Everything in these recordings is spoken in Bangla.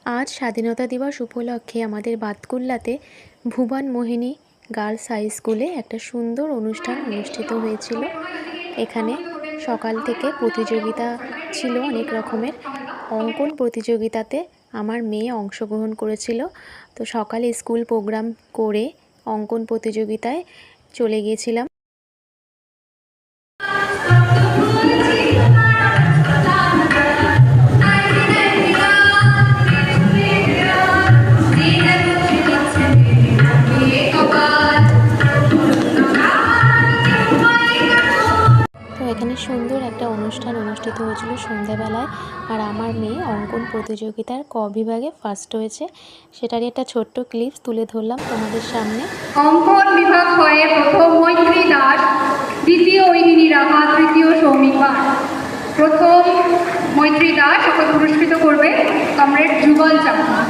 আজ স্বাধীনতা দিবস উপলক্ষে আমাদের বাতকুল্লাতে ভুবন মোহিনী গার্লস হাই স্কুলে একটা সুন্দর অনুষ্ঠান অনুষ্ঠিত হয়েছিল। এখানে সকাল থেকে প্রতিযোগিতা ছিল অনেক রকমের। অঙ্কন প্রতিযোগিতাতে আমার মেয়ে অংশগ্রহণ করেছিল। তো সকালে স্কুল প্রোগ্রাম করে অঙ্কন প্রতিযোগিতায় চলে গিয়েছিলাম। তো এখানে সুন্দর একটা অনুষ্ঠান অনুষ্ঠিত হয়েছিল সন্ধ্যাবেলায়। আর আমার মেয়ে অঙ্কন প্রতিযোগিতার ক বিভাগে ফার্স্ট হয়েছে, সেটারই একটা ছোট্ট ক্লিপস তুলে ধরলাম তোমাদের সামনে। অঙ্কন বিভাগ হয়ে প্রথম মৈত্রী দাস, দ্বিতীয় ঐহিনী রাহা, তৃতীয় সৌমিক পাল। প্রথম মৈত্রী দাস ওকে পুরস্কৃত করবে কমরেড যুগল চাকমা।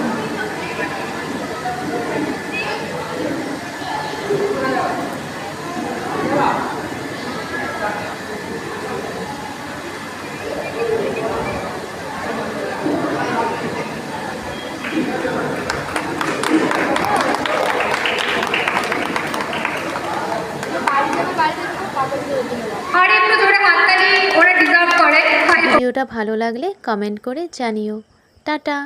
আর একটু জোরে হাততালি, ওরা ডিজার্ভ করে। ভিডিওটা ভালো লাগলে কমেন্ট করে জানিও। টাটা।